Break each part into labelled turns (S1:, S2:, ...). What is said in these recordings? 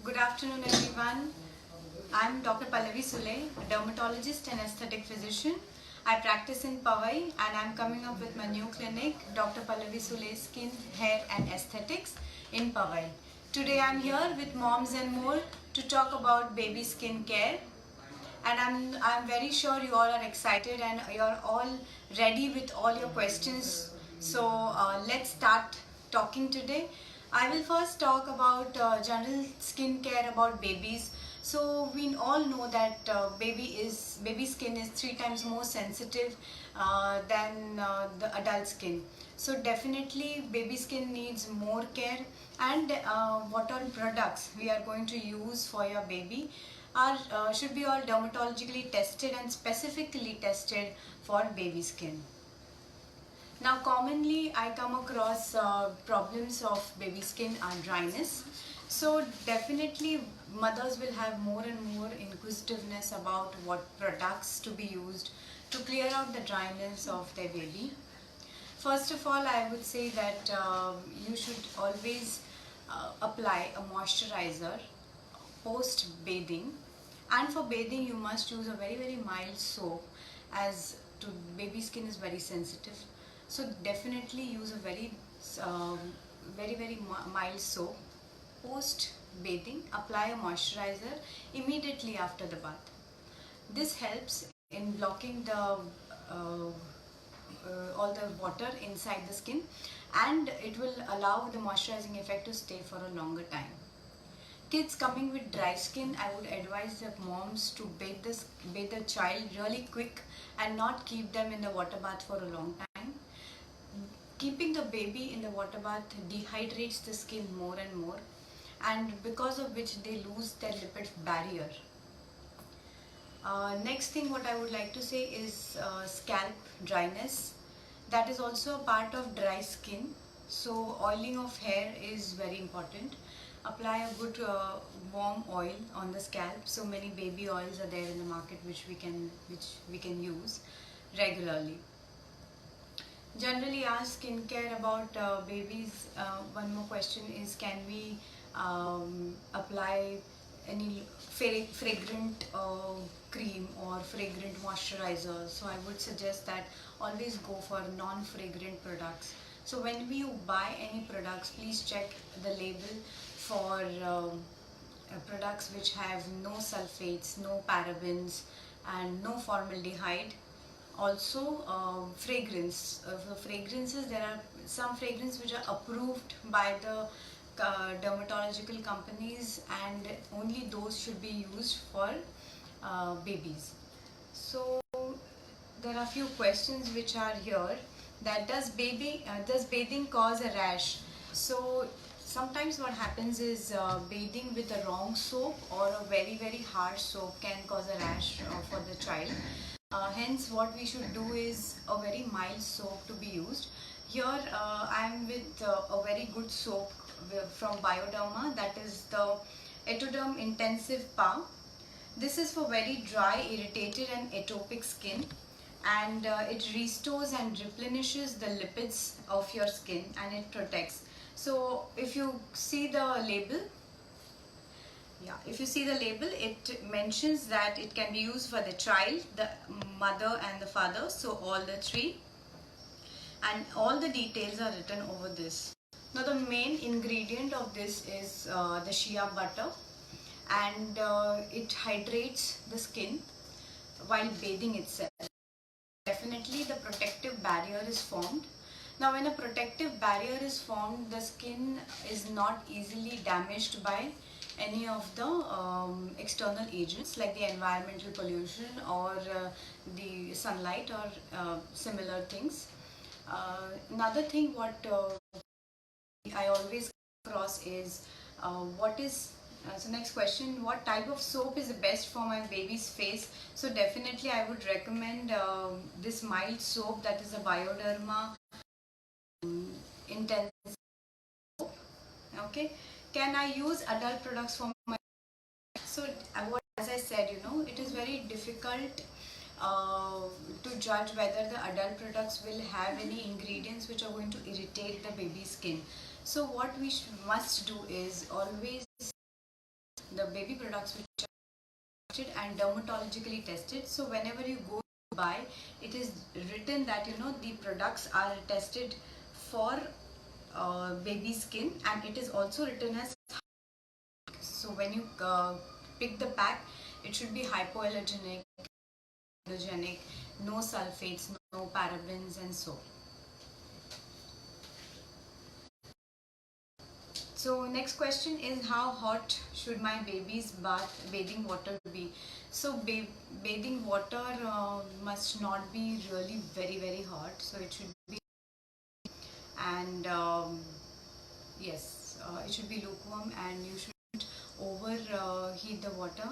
S1: Good afternoon, everyone. I'm Dr. Pallavi Sule, a dermatologist and aesthetic physician. I practice in Powai and I'm coming up with my new clinic, Dr. Pallavi Sule Skin, Hair and Aesthetics in Powai. Today I'm here with Moms and More to talk about baby skin care. And I'm very sure you all are excited and you're all ready with all your questions. So let's start talking today. I will first talk about general skin care about babies. So we all know that baby skin is 3 times more sensitive than the adult skin. So definitely baby skin needs more care, and what all products we are going to use for your baby are should be all dermatologically tested and specifically tested for baby skin. Now commonly I come across problems of baby skin and dryness. So definitely mothers will have more and more inquisitiveness about what products to be used to clear out the dryness of their baby. First of all, I would say that you should always apply a moisturizer post bathing, and for bathing you must use a very mild soap, as to baby skin is very sensitive. So definitely use a um, very mild soap. Post bathing, apply a moisturizer immediately after the bath. This helps in blocking the all the water inside the skin, and it will allow the moisturizing effect to stay for a longer time. Kids coming with dry skin, I would advise the moms to bathe the child really quick and not keep them in the water bath for a long time. Keeping the baby in the water bath dehydrates the skin more and more, and because of which they lose their lipid barrier. Next thing what I would like to say is scalp dryness. That is also a part of dry skin. So oiling of hair is very important. Apply a good warm oil on the scalp. So many baby oils are there in the market which we can use regularly. Generally ask skincare about babies. One more question is, can we apply any fragrant cream or fragrant moisturizer? So I would suggest that always go for non-fragrant products. So when you buy any products, please check the label for products which have no sulfates, no parabens and no formaldehyde. Also fragrance, for fragrances there are some fragrances which are approved by the dermatological companies, and only those should be used for babies. So there are a few questions which are here, that does bathing cause a rash? So sometimes what happens is bathing with the wrong soap or a very harsh soap can cause a rash for the child. Hence what we should do is a very mild soap to be used. Here I am with a very good soap from Bioderma, that is the Etoderm Intensive Power. This is for very dry, irritated and atopic skin, and it restores and replenishes the lipids of your skin, and it protects. So if you see the label, if you see the label, it mentions that it can be used for the child, the mother and the father, so all the three, and all the details are written over this. Now the main ingredient of this is the shea butter, and it hydrates the skin while bathing itself. Definitely the protective barrier is formed. Now when a protective barrier is formed, the skin is not easily damaged by any of the external agents like the environmental pollution or the sunlight or similar things. Another thing what I always come across is what is so next question, what type of soap is the best for my baby's face? So definitely I would recommend this mild soap, that is a Bioderma Intense soap. Okay, can I use adult products for my? So as I said, it is very difficult to judge whether the adult products will have any ingredients which are going to irritate the baby's skin. So what we must do is always the baby products which are tested and dermatologically tested. So whenever you go to buy, it is written that the products are tested for baby skin, and it is also written as. So when you pick the pack, it should be hypoallergenic, no sulfates, no parabens, and so. So next question is, how hot should my baby's bathing water be? So bathing water must not be really very hot. So it should be, and yes, it should be lukewarm, and you should overheat the water,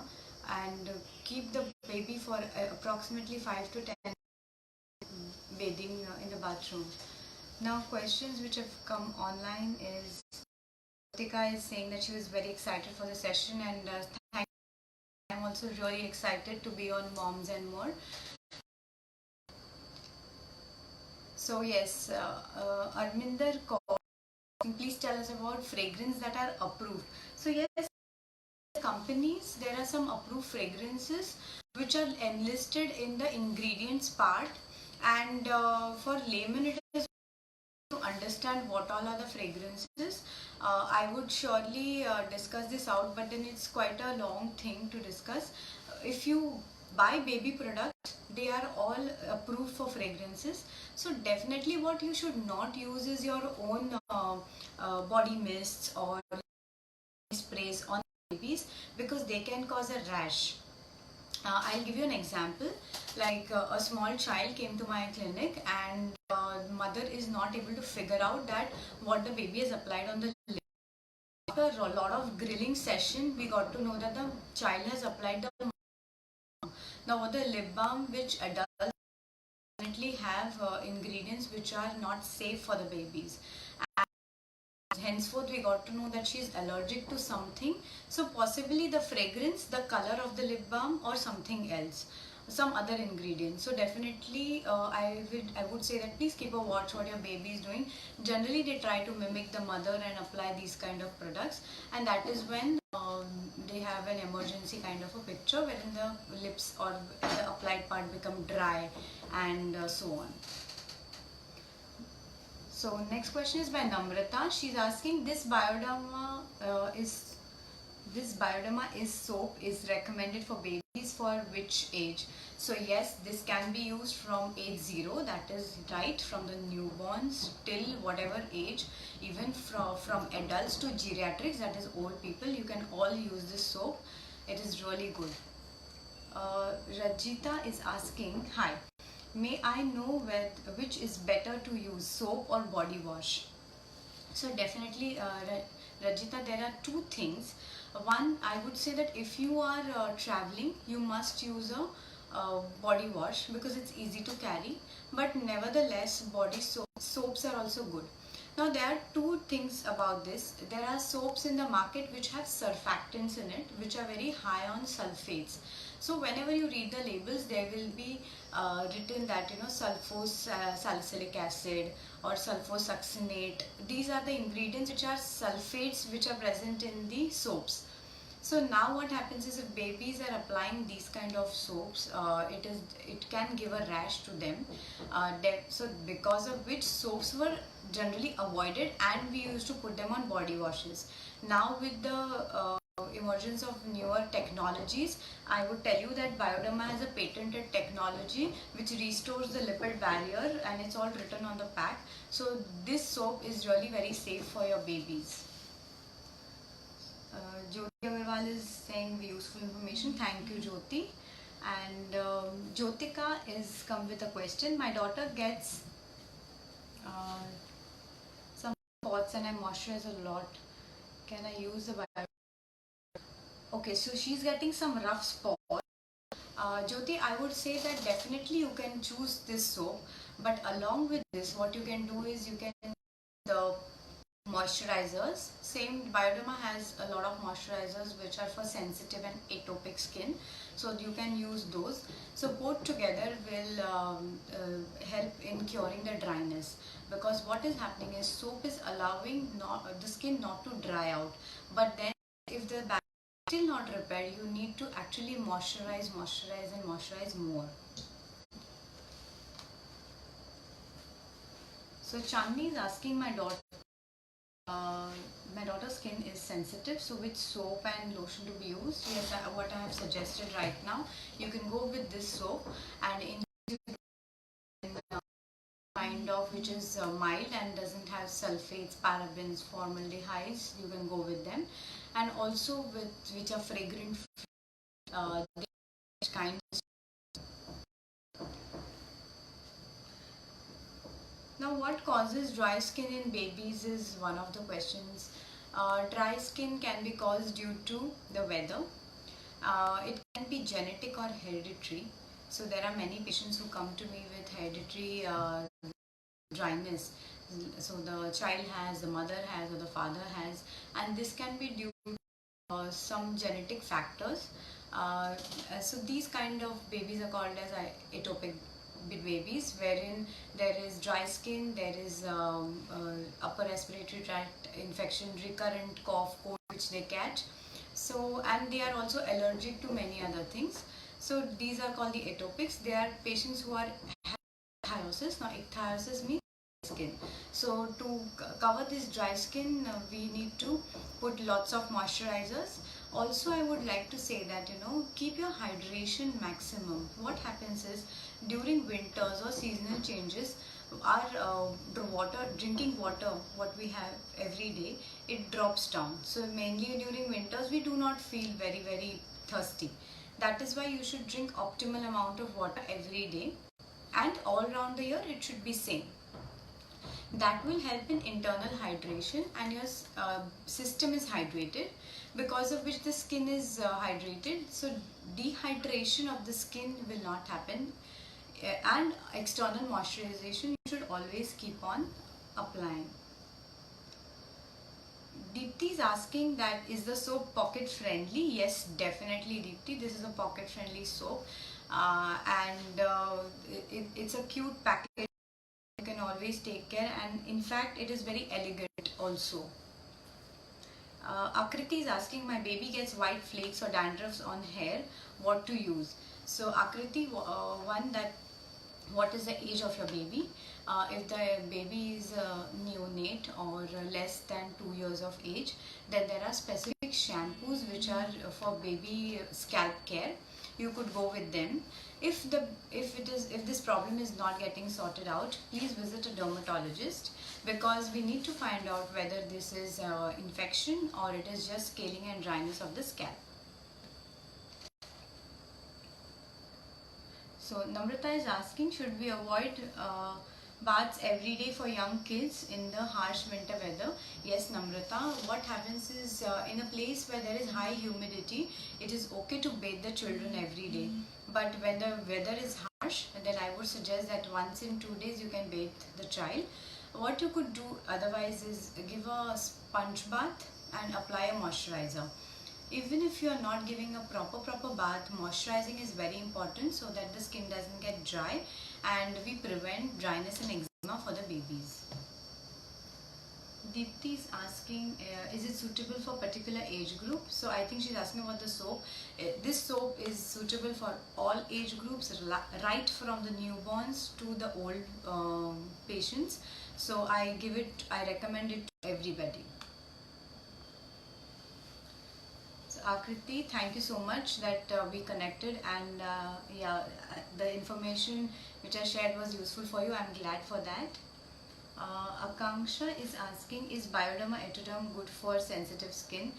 S1: and keep the baby for approximately 5 to 10 bathing in the bathroom. Now questions which have come online is, Jyotika is saying that she was very excited for the session, and thank you. I'm also really excited to be on Moms and More. So yes, Arminder, please tell us about fragrance that are approved. So yes, companies, there are some approved fragrances which are enlisted in the ingredients part, and for layman it is to understand what all are the fragrances. I would surely discuss this out, but then it's quite a long thing to discuss. If you buy baby products, they are all approved for fragrances. So definitely what you should not use is your own body mists or sprays on babies, because they can cause a rash. I'll give you an example. Like a small child came to my clinic, and mother is not able to figure out that what the baby has applied on the lip. After a lot of grilling session, we got to know that the child has applied the. Now what the lip balm which adults definitely have ingredients which are not safe for the babies. Henceforth we got to know that she is allergic to something, so possibly the fragrance, the color of the lip balm, or something else, some other ingredient. So definitely I would say that please keep a watch what your baby is doing. Generally they try to mimic the mother and apply these kind of products, and that is when they have an emergency kind of a picture wherein the lips or the applied part become dry, and so on. So next question is by Namrata. She's asking, this Bioderma is soap is recommended for babies for which age? So yes, this can be used from age 0, that is right, from the newborns till whatever age, even from adults to geriatrics, that is old people, you can all use this soap. It is really good. Rajita is asking, hi, may I know which is better to use, soap or body wash? So definitely, Rajita, there are two things. One, I would say that if you are traveling, you must use a body wash because it's easy to carry. But nevertheless, body soaps are also good. Now there are two things about this. There are soaps in the market which have surfactants in it, which are very high on sulfates. So whenever you read the labels, there will be written that salicylic acid or sulfosuccinate. These are the ingredients which are sulfates which are present in the soaps. So now what happens is, if babies are applying these kind of soaps, it can give a rash to them. So because of which soaps were generally avoided, and we used to put them on body washes. Now with the emergence of newer technologies, I would tell you that Bioderma has a patented technology which restores the lipid barrier, and it's all written on the pack. So this soap is really very safe for your babies. Jyoti Agarwal is saying useful information. Thank you, Jyoti. And Jyotika is come with a question. My daughter gets some spots and I moisturize a lot. Can I use the bio? Okay, so she's getting some rough spots. Jyoti, I would say that definitely you can choose this soap, but along with this, what you can do is you can the moisturizers. Same, Bioderma has a lot of moisturizers which are for sensitive and atopic skin, so you can use those. So both together will help in curing the dryness, because what is happening is soap is allowing the skin not to dry out, but then if the still not repaired, you need to actually moisturize, moisturize and moisturize more. So Chandni is asking my daughter's skin is sensitive, so which soap and lotion to be used? Yes, what I have suggested right now, you can go with this soap, and in kind of which is mild and doesn't have sulfates, parabens, formaldehydes, you can go with them, and also with which are fragrant kinds. Now, what causes dry skin in babies is one of the questions. Dry skin can be caused due to the weather. It can be genetic or hereditary. So there are many patients who come to me with hereditary dryness. So the child has, the mother has, or the father has, and this can be due to some genetic factors. So these kind of babies are called as atopic babies, wherein there is dry skin, there is upper respiratory tract infection, recurrent cough, cold which they catch. So, and they are also allergic to many other things. So these are called the atopics. They are patients who are ichthyosis. Now ichthyosis means skin. So to cover this dry skin, we need to put lots of moisturizers. Also, I would like to say that, keep your hydration maximum. What happens is, during winters or seasonal changes, our drinking water, what we have every day, it drops down. So mainly during winters, we do not feel very, very thirsty. That is why you should drink optimal amount of water every day, and all around the year it should be same. That will help in internal hydration, and your system is hydrated, because of which the skin is hydrated. So dehydration of the skin will not happen, and external moisturization you should always keep on applying. Deepti is asking that, is the soap pocket friendly? Yes, definitely Deepti, this is a pocket friendly soap, and it's a cute package. You can always take care, and in fact it is very elegant also. Akriti is asking, my baby gets white flakes or dandruffs on hair, what to use? So Akriti, what is the age of your baby? If the baby is neonate or less than 2 years of age, then there are specific shampoos which are for baby scalp care. You could go with them. If this problem is not getting sorted out, please visit a dermatologist, because we need to find out whether this is infection or it is just scaling and dryness of the scalp. So Namrata is asking, should we avoid baths every day for young kids in the harsh winter weather? Yes, Namrata, what happens is, in a place where there is high humidity, it is okay to bathe the children every day. But when the weather is harsh, then I would suggest that once in 2 days you can bathe the child. What you could do otherwise is give a sponge bath and apply a moisturizer. Even if you are not giving a proper bath, moisturizing is very important, so that the skin doesn't get dry, and we prevent dryness and eczema for the babies. Deepti is asking, is it suitable for particular age group? So I think she's asking about the soap. This soap is suitable for all age groups, right from the newborns to the old patients. So I recommend it to everybody. So Akriti, thank you so much that we connected, and the information which I shared was useful for you. I'm glad for that. Akanksha is asking, is Bioderma Etoderm good for sensitive skin?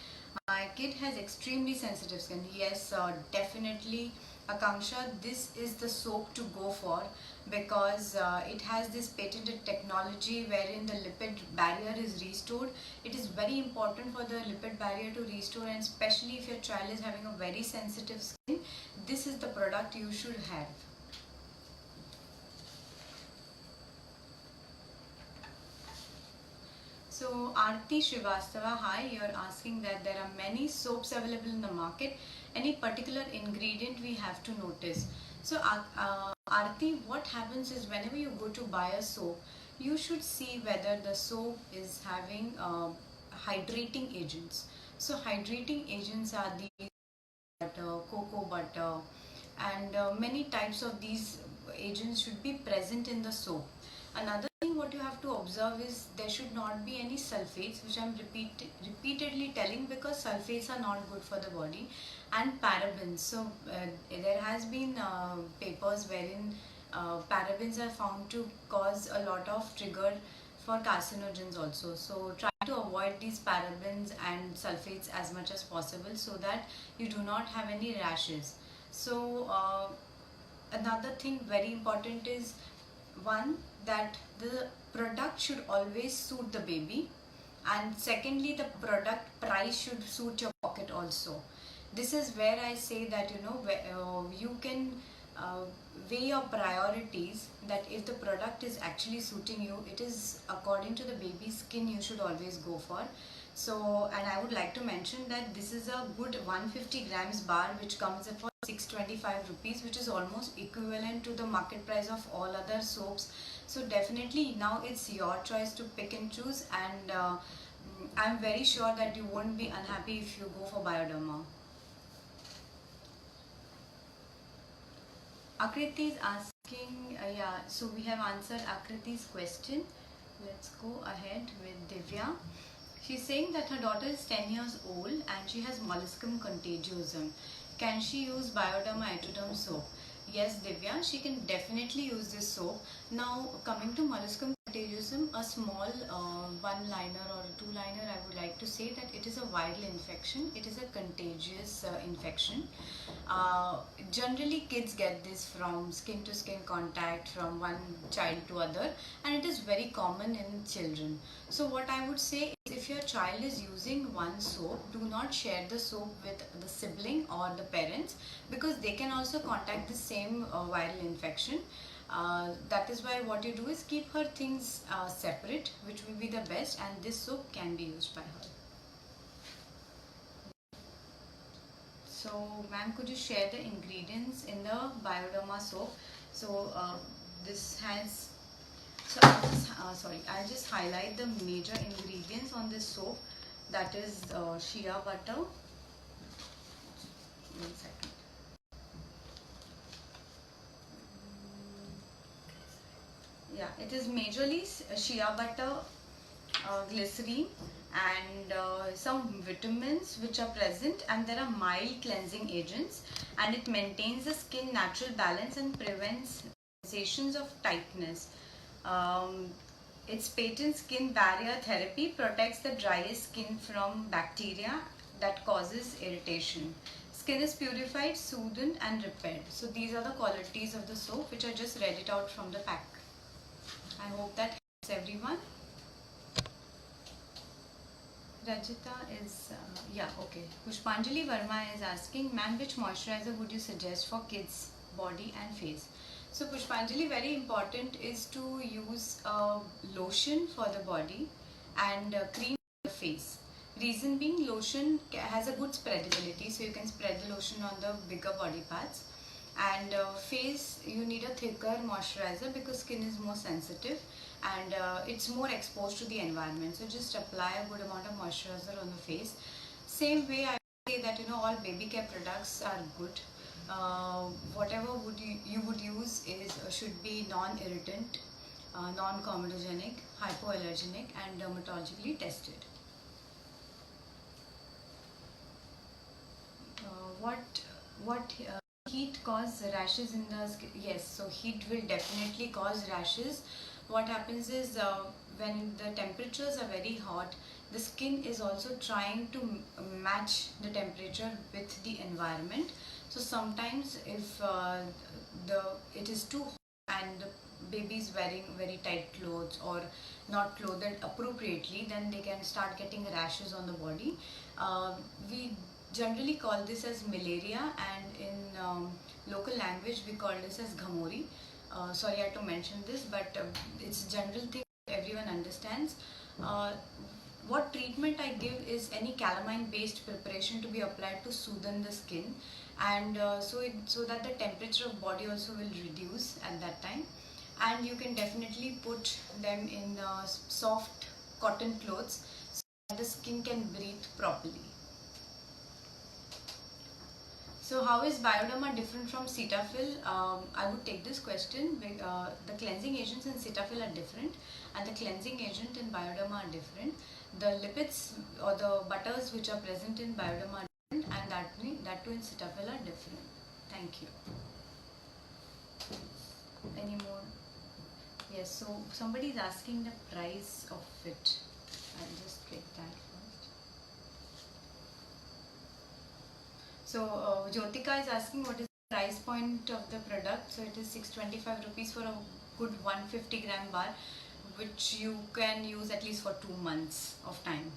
S1: My kid has extremely sensitive skin. Yes, definitely Akanksha, this is the soap to go for, because it has this patented technology wherein the lipid barrier is restored. It is very important for the lipid barrier to restore, and especially if your child is having a very sensitive skin, this is the product you should have. So Aarti Srivastava, hi, you're asking that there are many soaps available in the market. Any particular ingredient we have to notice? So Aarti, what happens is, whenever you go to buy a soap, you should see whether the soap is having hydrating agents. So hydrating agents are the butter, cocoa butter, and many types of these agents should be present in the soap. Another thing what you have to observe is there should not be any sulfates, which I'm repeatedly telling, because sulfates are not good for the body, and parabens. So there has been papers wherein parabens are found to cause a lot of trigger for carcinogens also. So try to avoid these parabens and sulfates as much as possible so that you do not have any rashes. So another thing very important is, one, that the product should always suit the baby, and secondly, the product price should suit your pocket also. This is where I say that you can uh, weigh your priorities, that if the product is actually suiting you, it is according to the baby's skin, you should always go for. So, and I would like to mention that this is a good 150 grams bar which comes for 625 rupees, which is almost equivalent to the market price of all other soaps. So definitely now it's your choice to pick and choose, and I'm very sure that you won't be unhappy if you go for Bioderma. Akriti is asking, yeah, so we have answered Akriti's question. Let's go ahead with Divya. She's saying that her daughter is 10 years old and she has molluscum contagiosum. Can she use Bioderma Etoderm soap? Yes, Divya, she can definitely use this soap. Now, coming to molluscum contagiosum, a small one-liner or a two-liner, I would like to say that it is a viral infection. It is a contagious infection. Generally, kids get this from skin-to-skin contact from one child to other, and it is very common in children. So what I would say is, if your child is using one soap, do not share the soap with the sibling or the parents, because they can also contact the same viral infection. That is why what you do is keep her things separate, which will be the best, and this soap can be used by her. So, ma'am, could you share the ingredients in the Bioderma soap? So, this has, so I'll just highlight the major ingredients on this soap. That is shea butter. 1 second. Yeah, it is majorly shea butter, glycerine, and some vitamins which are present, and there are mild cleansing agents, and it maintains the skin natural balance and prevents sensations of tightness. Its patent skin barrier therapy protects the driest skin from bacteria that causes irritation. Skin is purified, soothed, and repaired. So these are the qualities of the soap, which I just read it out from the pack. I hope that helps everyone. Rajita is, yeah, okay. Pushpanjali Verma is asking, ma'am, which moisturizer would you suggest for kids' body and face? So Pushpanjali, very important is to use lotion for the body and cream for the face. Reason being, lotion has a good spreadability, so you can spread the lotion on the bigger body parts. And face, you need a thicker moisturizer because skin is more sensitive, and it's more exposed to the environment. So just apply a good amount of moisturizer on the face. Same way, I say that all baby care products are good. Whatever you would use is should be non-irritant, non-comedogenic, hypoallergenic, and dermatologically tested. What heat cause rashes in the skin? Yes, so heat will definitely cause rashes. What happens is, when the temperatures are very hot, the skin is also trying to match the temperature with the environment. So sometimes if it is too hot and the baby is wearing very tight clothes or not clothed appropriately, then they can start getting rashes on the body. We generally call this as malaria, and in local language we call this as ghamori. Sorry I had to mention this, but it's a general thing everyone understands. What treatment I give is any calamine based preparation to be applied to soothe the skin, and so that the temperature of body also will reduce at that time. And you can definitely put them in soft cotton clothes so that the skin can breathe properly. So how is Bioderma different from Cetaphil? I would take this question. The cleansing agents in Cetaphil are different and the cleansing agent in Bioderma are different. The lipids or the butters which are present in Bioderma are different, and that too in Cetaphil are different. Thank you. Any more? Yes, so somebody is asking the price of it. I'll just get that first. So Jyotika is asking what is the price point of the product. So it is 625 rupees for a good 150 gram bar, which you can use at least for 2 months of time.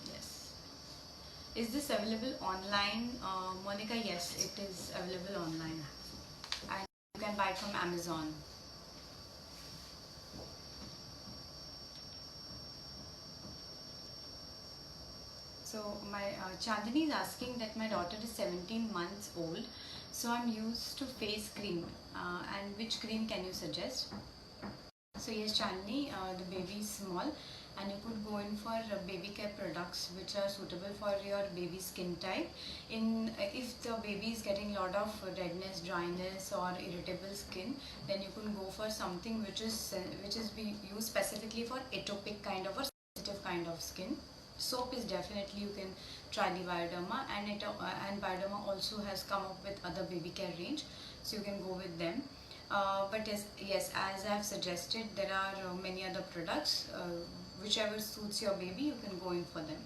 S1: Yes. Is this available online? Monica, yes, it is available online. And you can buy it from Amazon. So my Chandani is asking that my daughter is 17 months old, so I'm used to face cream, and which cream can you suggest? So yes, Chandani, the baby is small, and you could go in for baby care products which are suitable for your baby skin type. If the baby is getting a lot of redness, dryness, or irritable skin, then you can go for something which is used specifically for atopic kind of or sensitive kind of skin. Soap is definitely, you can try the Bioderma, and Bioderma also has come up with other baby care range, so you can go with them. But yes, as I have suggested, there are many other products. Whichever suits your baby, you can go in for them.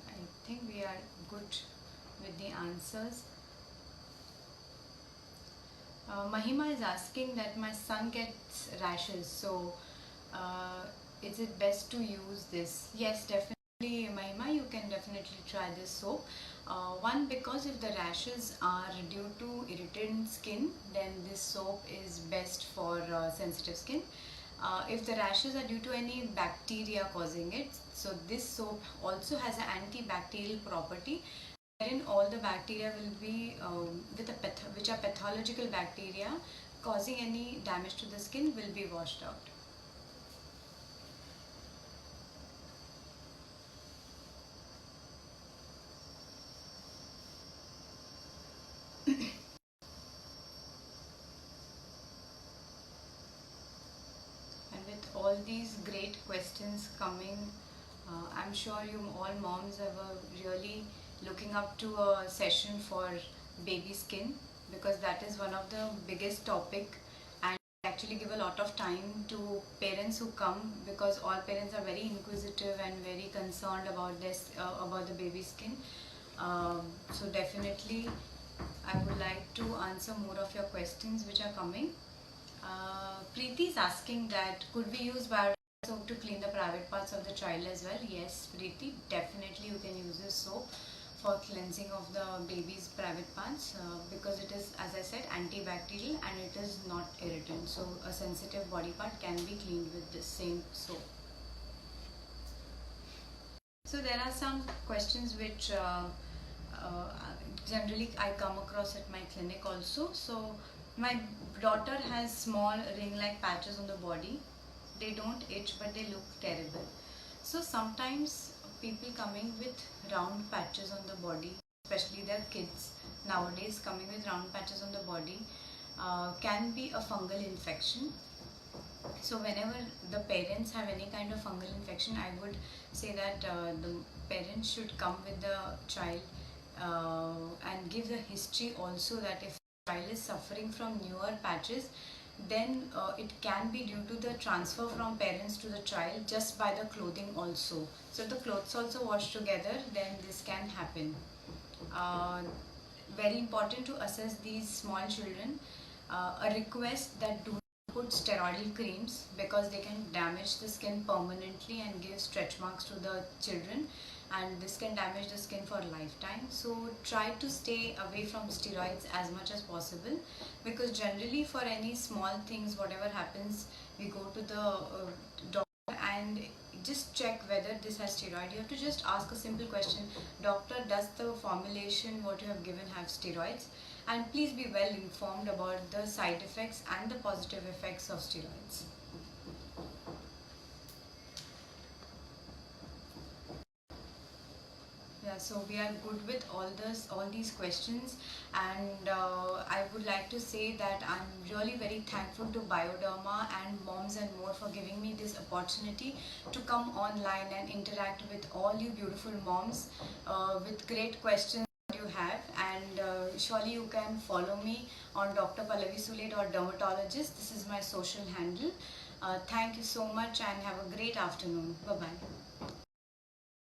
S1: I think we are good with the answers. Mahima is asking that my son gets rashes, so is it best to use this? Yes, definitely, Mahima, you can definitely try this soap. One, because if the rashes are due to irritant skin, then this soap is best for sensitive skin. If the rashes are due to any bacteria causing it, so this soap also has an antibacterial property, wherein all the bacteria will be which are pathological bacteria causing any damage to the skin will be washed out. And with all these great questions coming, I'm sure you all moms are really looking up to a session for baby skin, because that is one of the biggest topic, and actually give a lot of time to parents who come, because all parents are very inquisitive and very concerned about this about the baby skin. So definitely I would like to answer more of your questions which are coming. Preeti is asking that could we use Bioderma soap to clean the private parts of the child as well? Yes, Preeti, definitely you can use this soap for cleansing of the baby's private parts, because it is, as I said, antibacterial and it is not irritant. So a sensitive body part can be cleaned with this same soap. So there are some questions which generally I come across at my clinic also. So my daughter has small ring-like patches on the body. They don't itch, but they look terrible. So sometimes people coming with round patches on the body, especially their kids nowadays coming with round patches on the body, can be a fungal infection. So whenever the parents have any kind of fungal infection, I would say that the parents should come with the child and give the history also, that if the child is suffering from newer patches, then it can be due to the transfer from parents to the child just by the clothing also. So if the clothes also wash together, then this can happen. Very important to assess these small children. A request that do not put steroidal creams, because they can damage the skin permanently and give stretch marks to the children, and this can damage the skin for a lifetime. So try to stay away from steroids as much as possible, because generally for any small things, whatever happens, we go to the doctor and just check whether this has steroid. You have to just ask a simple question: doctor, does the formulation what you have given have steroids? And please be well informed about the side effects and the positive effects of steroids. So we are good with all these questions, and I would like to say that I'm really very thankful to Bioderma and Moms and More for giving me this opportunity to come online and interact with all you beautiful moms with great questions you have. And surely you can follow me on Dr. Pallavi Sule or dermatologist. This is my social handle. Thank you so much and have a great afternoon. Bye bye.